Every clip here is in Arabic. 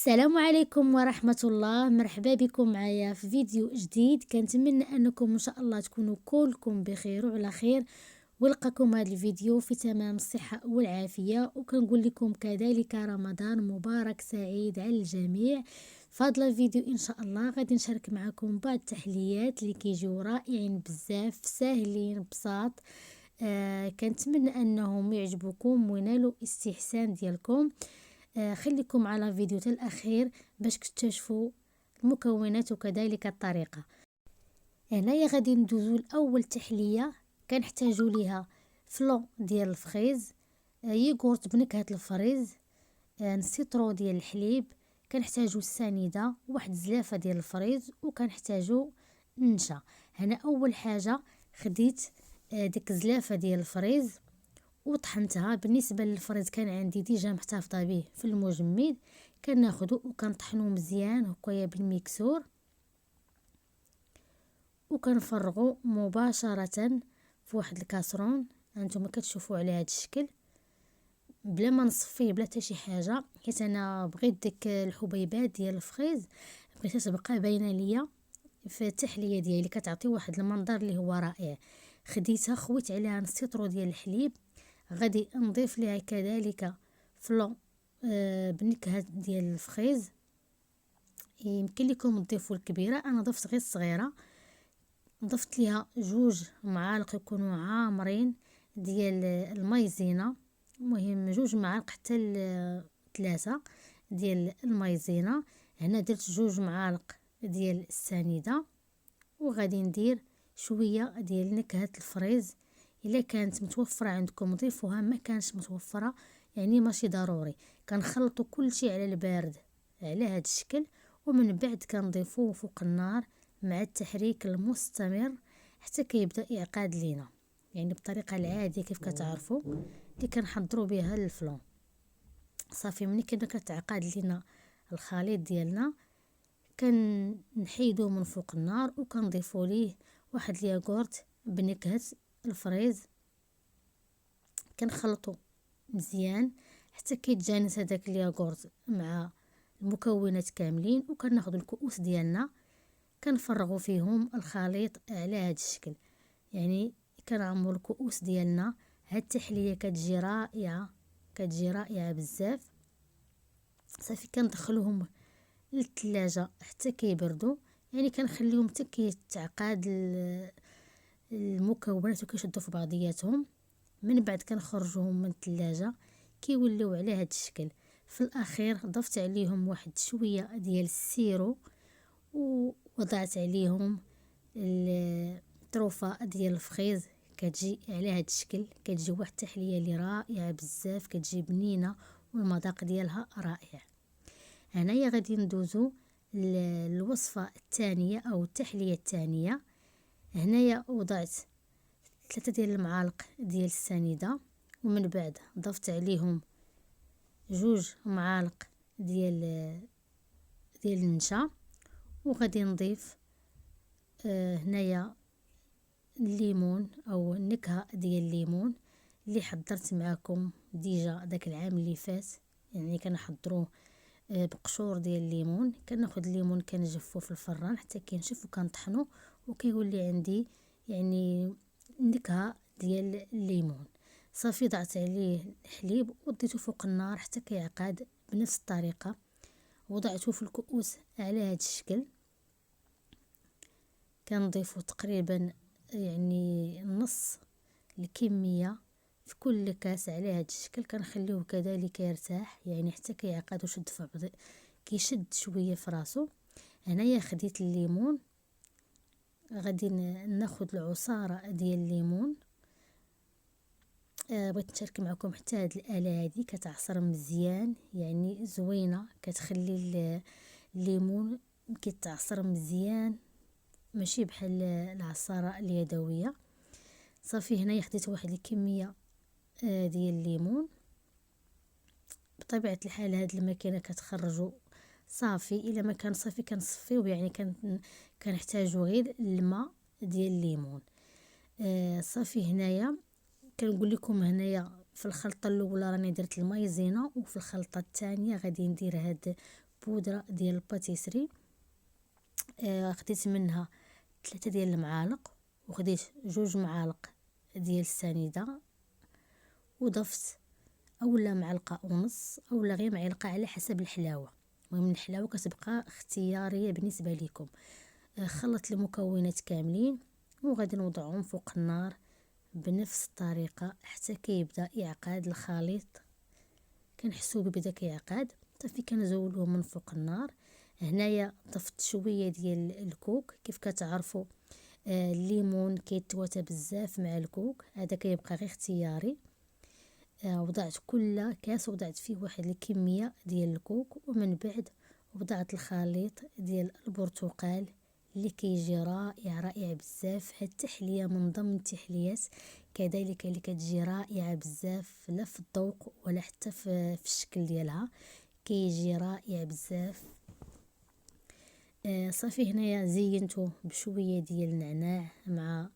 السلام عليكم ورحمة الله. مرحبا بكم معايا في فيديو جديد. كنتمنى انكم ان شاء الله تكونوا كلكم بخير وعلى خير، ولقاكم هذا الفيديو في تمام الصحة والعافية، وكنقول لكم كذلك رمضان مبارك سعيد على الجميع. في هذا الفيديو ان شاء الله غادي نشارك معكم بعض التحليات اللي كيجيو رائعين بزاف، ساهلين بساط. كنتمنى انهم يعجبوكم وينالوا استحسان ديالكم. خليكم على الفيديو حتى الاخير باش تكتشفوا المكونات وكذلك الطريقه. هنايا غادي ندوزو لاول تحليه. كنحتاجو ليها فلون ديال الفريز، ياغورت بنكهه الفريز، نسيترو ديال الحليب، كنحتاجو السنيده، واحد زلافه ديال الفريز، وكنحتاجو النشا. هنا اول حاجه خديت ديك الزلافه ديال الفريز وطحنتها. بالنسبه للفريز كان عندي ديجا محتفظه به في المجمد، كناخذو وكنطحنو مزيان هكايا بالميكسور، وكنفرغو مباشره في واحد الكاسرون. هانتوما كتشوفوا على هذا الشكل بلا ما نصفيه بلا حتى شي حاجه، حيت انا بغيت ديك الحبيبات ديال الفريز بغيتها تبقى باينه ليا في التحليه ديالي، كتعطي واحد المنظر اللي هو رائع. خديتها خويت عليها نص ديال الحليب، غادي نضيف ليها كذلك فلون بنكهه ديال الفريز. يمكن لكم تضيفوا الكبيره، انا ضفت غير الصغيره. ضفت ليها 2 معالق يكونوا عامرين ديال المايزينا، المهم 2 معالق حتى 3 ديال المايزينا. هنا درت 2 معالق ديال السنيده، وغادي ندير شويه ديال نكهه الفريز. الا كانت متوفره عندكم ضيفوها، ما كانش متوفره يعني ماشي ضروري. كنخلطوا كل شيء على البارد على هذا الشكل، ومن بعد كنضيفوه فوق النار مع التحريك المستمر حتى كيبدا يعقاد لينا، يعني بطريقه العاديه كيف كتعرفوا اللي كنحضروا بها الفلون. صافي ملي كتعقد لينا الخليط ديالنا كنحيدوه من فوق النار، وكنضيفوا ليه واحد الياغورت بنكهه الفريز. كنخلطوا مزيان حتى كيتجانس هذاك الياغورت مع المكونات كاملين، وكناخذ الكؤوس ديالنا كنفرغوا فيهم الخليط على هذا الشكل، يعني كنعمروا الكؤوس ديالنا. هاد التحليه كتجي رائعه، كتجي رائعه بزاف. صافي كندخلوهم للثلاجه حتى كيبردوا، يعني كنخليهم حتى كيتعقد المكونات وكيشدوا في بعضياتهم. من بعد كنخرجوهم من الثلاجه كيوليو على هذا الشكل. في الاخير ضفت عليهم واحد شويه ديال السيرو، ووضعت عليهم الطروفه ديال الفخيز. كتجي على هذا الشكل، كتجي واحد التحليه اللي رائعه بزاف، كتجي بنينه والمذاق ديالها رائع. هنايا غادي ندوزو للوصفه الثانيه او التحليه الثانيه. هنايا وضعت 3 ديال المعالق ديال السنيده، ومن بعد ضفت عليهم 2 معالق ديال النشا، وغادي نضيف هنايا الليمون او النكهه ديال الليمون اللي حضرت معكم ديجا داك العام اللي فات، يعني كنحضروه بقشور ديال الليمون. كناخذ الليمون كنجفو في الفران حتى كينشف، وكنطحنو وكيولي عندي يعني النكهه ديال الليمون. صافي ضعت عليه الحليب وديته فوق النار حتى كيعقد بنفس الطريقه. وضعته في الكؤوس على هذا الشكل، كنضيفو تقريبا يعني نص الكميه في كل كاس على هذا الشكل. كنخليوه كذلك يرتاح يعني حتى كيعقد وشد في بعض، كيشد شويه في راسو. هنايا خديت الليمون، غادي ناخذ العصاره ديال الليمون. بغيت نشارك معكم حتى هاد الاله هادي كتعصر مزيان، يعني زوينه، كتخلي الليمون كيتعصر مزيان ماشي بحال العصاره اليدويه. صافي هنايا خديت واحد الكميه ديال الليمون. بطبيعه الحال هاد الماكينه كتخرجوا صافي، الا ما كان صافي كنصفيوه، يعني كنحتاجو غير الماء ديال الليمون. صافي هنايا كنقول لكم هنايا في الخلطه الاولى راني درت المايزينا، وفي الخلطه الثانيه غادي ندير هاد بودرة ديال الباتيسري. خديت منها 3 ديال المعالق، وخديت 2 معالق ديال السنيدة، وضفت اولا معلقة ونص اولا غير معلقة على حسب الحلاوة. المهم الحلاوة كتبقى اختيارية بالنسبة لكم. خلط المكونات كاملين وغادي نوضعهم فوق النار بنفس الطريقة حتى كيبدا يعقد الخليط. كنحسو ببدا كيعقد صافي كنزولوه من فوق النار. هنايا ضفت شوية ديال الكوك. كيف كتعرفوا الليمون كيتواتى بزاف مع الكوك، هذا كيبقى غير اختياري. وضعت كل كاس وضعت فيه واحد الكمية ديال الكوك، ومن بعد وضعت الخليط ديال البرتقال اللي كيجي رائع رائع بزاف. هاد التحلية من ضمن التحليات كذلك اللي كتجي رائعة بزاف، لا في الذوق ولا حتى في الشكل ديالها، كيجي رائع بزاف. صافي هنايا زينته بشوية ديال النعناع مع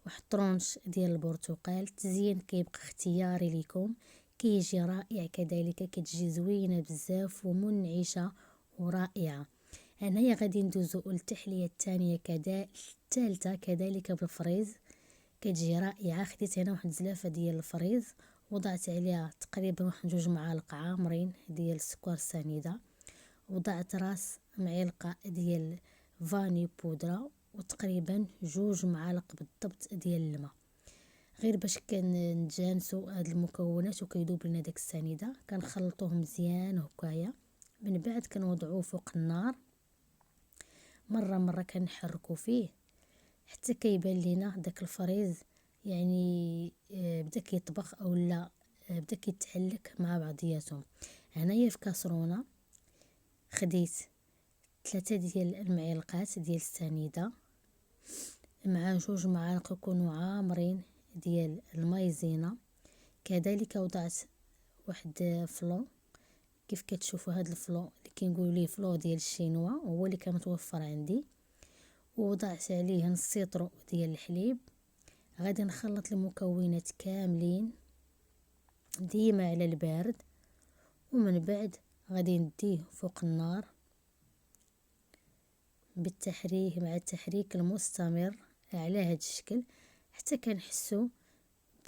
واحد طرونش ديال البرتقال. التزيين كيبقى اختياري ليكم، كيجي رائع كذلك، كتجي زوينة بزاف ومنعشة ورائعة. هنايا غادي ندوزو للتحلية الثانية الثالثة كذلك بالفريز، كتجي رائعة. خديت هنا واحد زلافة ديال الفريز، وضعت عليها تقريبا واحد 2 معالق عامرين ديال السكر السنيدة، وضعت راس معلقة ديال فاني بودرة، وتقريبا 2 معالق بالضبط ديال الماء، غير باش كنتجانسو هاد المكونات وكيذوب لنا داك السنيدة. كنخلطوه مزيان هكايا، من بعد كنوضعوه فوق النار مرة كنحركو فيه حتى كيبان لينا داك الفريز يعني بدا كيطبخ اولا بدا كيتحلك مع بعضياتهم. هنايا في كاسرونة خديت 3 ديال المعلقات ديال السنيدة مع 2 معالق يكونوا عامرين ديال المايزينا. كذلك وضعت واحد فلو، كيف كتشوفوا هاد الفلو اللي كنقولوا ليه فلو ديال الشينوا، هو اللي كان متوفر عندي، ووضعت عليه نص لتر ديال الحليب. غادي نخلط المكونات كاملين ديما على البارد، ومن بعد غادي نديه فوق النار بالتحريك مع التحريك المستمر على هاد الشكل حتى كنحسو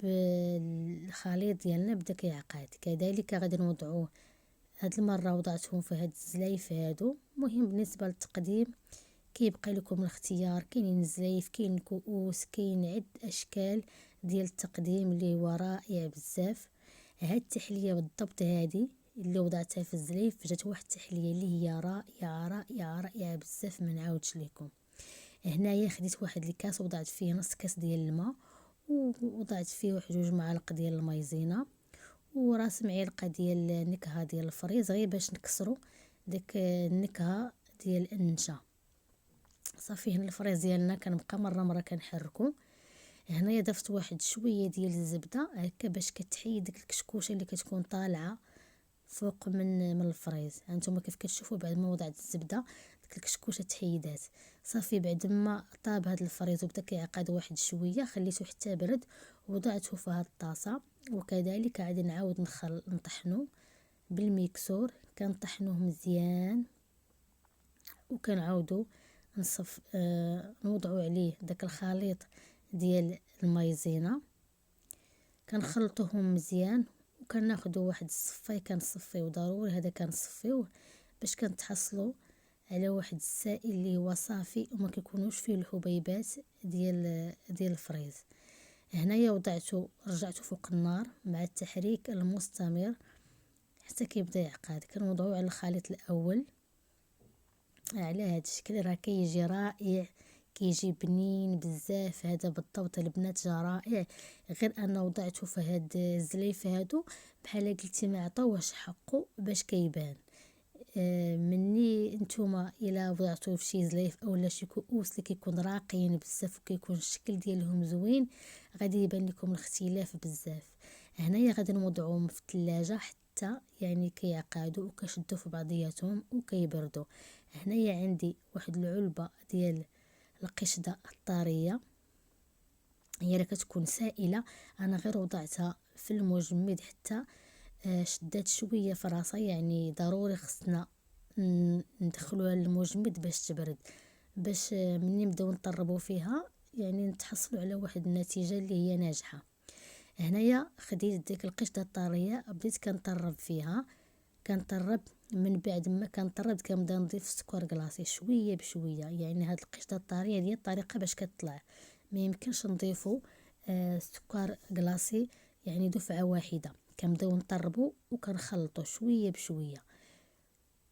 بالخليط ديالنا بدا كيعقد. كذلك غادي نوضعوه هاد المرة وضعتهم في هاد الزلايف هادو. مهم بالنسبة للتقديم كيبقى لكم الاختيار، كاينين الزلايف، كاين الكؤوس، كاين عد اشكال ديال التقديم اللي هو رائع بزاف. هاد التحلية بالضبط هادي اللي وضعتها في الزلايف جات واحد التحلية اللي هي رائعة رائعة رائعة بزاف، ما نعاودش لكم. هنايا خديت واحد الكاس وضعت فيه نص كاس ديال الماء، ووضعت فيه واحد 2 معالق ديال المايزينا، وراس معلقة ديال النكهة ديال الفريز، غير باش نكسرو ديك النكهة ديال النشا. صافي هنا الفريز ديالنا كنبقى مرة كنحركو. هنايا ضفت واحد شوية ديال الزبدة هكا باش كتحيد ديك الكشكوشة اللي كتكون طالعة فوق من الفريز. هانتوما كيف كتشوفوا بعد ما وضعت الزبدة ديك الكشكوشة تحيدات. صافي بعد ما طاب هاد الفريز وبدا كيعقد واحد شوية خليته حتى برد، وضعته في هاد الطاسة. وكذلك عادي نعاود نطحنو بالميكسور، كنطحنوه مزيان وكنعاودو نوضعو عليه داك الخليط ديال المايزينا، كنخلطوهم مزيان وكناخدو واحد الصفاي كنصفيو ضروري، هذا كنصفيوه باش كنتحصلوا على واحد السائل اللي هو صافي وما كيكونوش فيه الحبيبات ديال الفريز. هنايا وضعته رجعته فوق النار مع التحريك المستمر حتى كيبدا يعقد. كنوضعوه على الخليط الاول على هاد الشكل، راه كيجي رائع، كيجي بنين بزاف. هذا بالضبط البنات جا رائع، غير انا وضعته في هاد الزليف هادو بحال قلتي ما عطاوهش حقه باش كيبان. مني نتوما الا وضعتوه في شي زليف اولا شي كؤوس اللي كيكون راقيين بزاف وكيكون الشكل ديالهم زوين، غادي يبان لكم الاختلاف بزاف. هنايا غادي نوضعوهم في الثلاجة حتى يعني كيعقادوا وكيشدوا في بعضياتهم وكيبردوا. هنايا عندي واحد العلبة ديال القشدة الطرية، هي اللي كتكون سائلة، انا غير وضعتها في المجمد حتى شدات شوية في راسها، يعني ضروري خصنا ندخلوها للمجمد باش تبرد، باش مني نبداو نطربوا فيها يعني نتحصلوا على واحد النتيجه اللي هي ناجحه. هنايا خديت ديك القشطه الطاريه، بديت كنطرب فيها، كنطرب. من بعد ما كنطرب كنبدا نضيف السكر كلاصي شويه بشويه. يعني هاد القشطه الطاريه هي الطريقه باش كتطلع، ما يمكنش نضيفوا سكر كلاصي يعني دفعه واحده. كنبداو نطربوا وكنخلطوا شويه بشويه.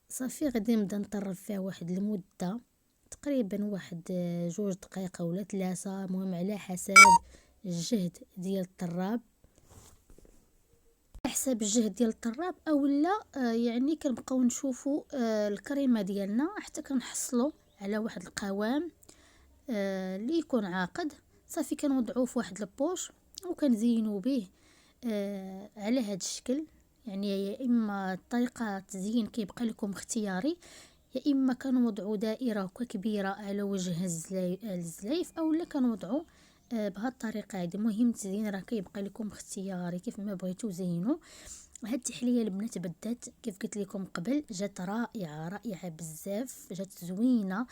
صافي غادي نبدا نطرب فيها واحد المده تقريبا واحد 2 دقائق ولا 3، المهم على حسب الجهد ديال الطراب، على حسب الجهد ديال الطراب اولا يعني كنبقاو نشوفوا الكريمه ديالنا حتى كنحصلوا على واحد القوام اللي يكون عاقد. صافي كنوضعوه في واحد البوش وكنزينوا به على هذا الشكل. يعني يا اما طريقه تزيين كيبقى لكم اختياري، يا اما كنوضعوا دائره كبيره على وجه الزليف اولا كنوضعوا بهذه الطريقه هذه. المهم التزيين راه كيبقى لكم اختياري كيف ما بغيتو زينوا. هاد التحليه البنات بدات كيف قلت لكم قبل، جات رائعه رائعه بزاف، جات زوينه،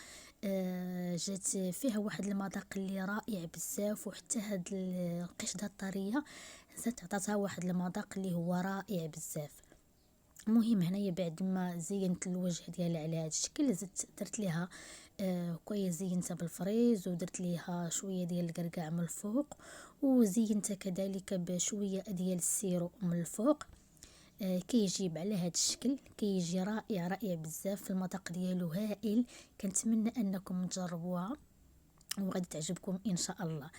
جات فيها واحد المذاق اللي رائع بزاف. وحتى هاد القشده الطريه زادت عطاتها واحد المذاق اللي هو رائع بزاف. المهم هنايا بعد ما زينت الوجه ديالها على هذا الشكل، زدت درت ليها كويس، زينتها بالفريز ودرت ليها شويه ديال القرقاع من الفوق، وزينتها كذلك بشويه ديال السيرو من الفوق. كيجيب على هذا الشكل، كيجي رائع رائع بزاف، المذاق ديالو هائل. كنتمنى انكم تجربوها وغادي تعجبكم ان شاء الله.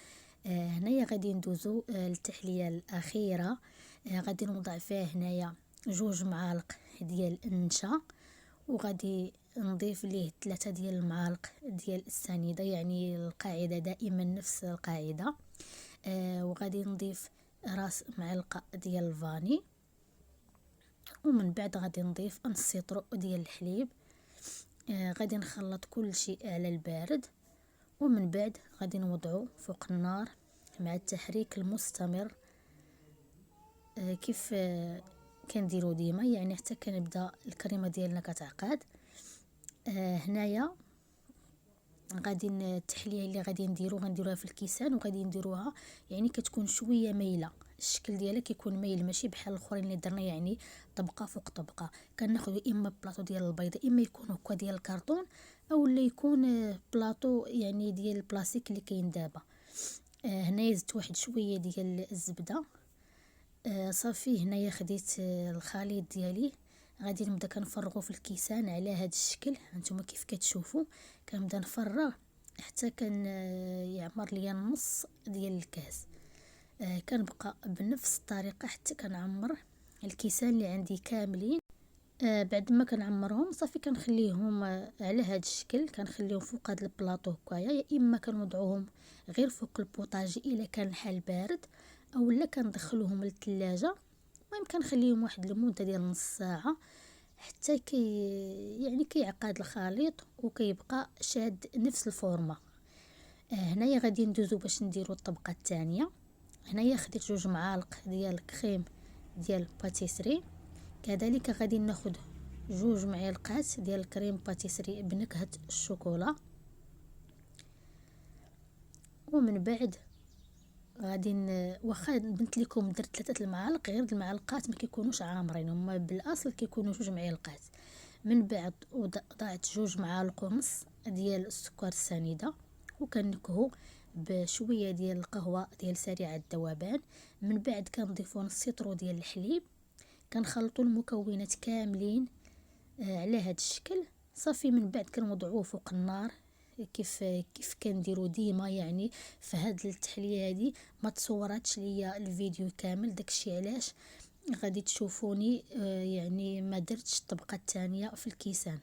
هنايا غادي ندوزو للتحليه الاخيره. غادي نوضع فيها هنايا 2 معالق ديال النشا، وغادي نضيف ليه 3 ديال المعالق ديال السنيده، يعني القاعده دائما نفس القاعده. وغادي نضيف راس معلقه ديال الفاني، ومن بعد غادي نضيف نص سيطرو ديال الحليب. غادي نخلط كل شيء على البارد، ومن بعد غادي نوضعو فوق النار مع التحريك المستمر كيف كنديرو ديما، يعني حتى كنبدا الكريمه ديالنا كتعقد. هنايا غادي التحليه اللي غادي غنديروها في الكيسان، وغادي نديروها يعني كتكون شويه مايله، الشكل ديالها كيكون مايل ماشي بحال الاخرين اللي درنا يعني طبقه فوق طبقه. كناخذ اما بلاطو ديال البيض، اما يكون هكا ديال الكرتون، اولا يكون بلاطو يعني ديال البلاستيك اللي كاين دابا. هنايا زدت واحد شويه ديال الزبده. صافي هنايا خديت الخليط ديالي، غادي نبدا كنفرغو في الكيسان على هذا الشكل. هانتوما كيف كتشوفوا كنبدا نفرغ حتى كان يعمر ليا النص ديال الكاس. كنبقى بنفس الطريقه حتى كنعمر الكيسان اللي عندي كاملين. بعد ما كنعمرهم صافي كنخليهم على هذا الشكل، كنخليهم فوق هذا البلاطو هكايا، يا اما كنوضعوهم غير فوق البوطاجي الا كان الحال بارد، اولا كندخلوهم للثلاجه. المهم كنخليهم واحد المده ديال نص ساعه حتى يعني كيعقد الخليط وكيبقى شاد نفس الفورمه. هنايا غادي ندوزو باش نديرو الطبقه الثانيه. هنايا خديت 2 معالق ديال الكريم ديال باتيسري، كذلك غادي ناخذ 2 معالق ديال الكريم باتيسري بنكهه الشوكولا. ومن بعد غادي واخا بنت لكم درت 3 المعالق، غير المعلقات ما كيكونوش عامرين، هما بالاصل كيكونوا 2 معالق. من بعد وضعت 2 معالق ونص ديال السكر السنيده، وكنكهو بشويه ديال القهوه ديال سريعه الذوبان. من بعد كنضيفو نص سيطرو ديال الحليب، كنخلطوا المكونات كاملين على هذا الشكل. صافي من بعد كنوضعوه فوق النار كيف كنديروا ديما. يعني في هاد التحليه هذه ما تصوراتش ليا الفيديو كامل، داكشي علاش غادي تشوفوني يعني ما درتش الطبقه الثانيه في الكيسان.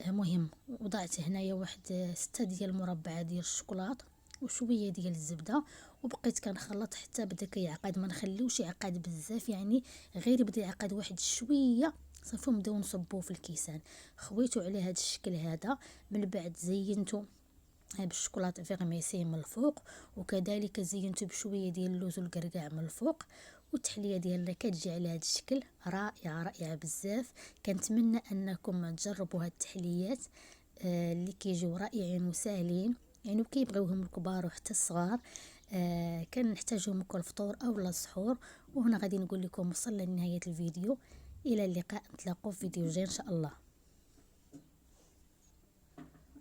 مهم وضعت هنايا واحد 6 ديال المربعات ديال الشوكولاط وشويه ديال الزبده، وبقيت كنخلط حتى بدا كيعقد. ما نخليوش يعقد بزاف، يعني غير يبدا يعقد واحد شويه صافي نبداو نصبوه في الكيسان. خويتو على هذا الشكل هذا. من بعد زينتو بالشوكولاط فيغميسي من الفوق، وكذلك زينتو بشويه ديال اللوز والقرقاع من الفوق، والتحليه ديالنا كتجي على هذا الشكل رائعه رائعه بزاف. كنتمنى انكم تجربوا هاد التحليات اللي كيجيو رائعين وساهلين، يعني وكيبغيوهم الكبار وحتى الصغار. كنحتاجهم كل فطور او السحور. وهنا غادي نقول لكم وصلنا لنهايه الفيديو، الى اللقاء، نتلاقوا في فيديو جاي ان شاء الله.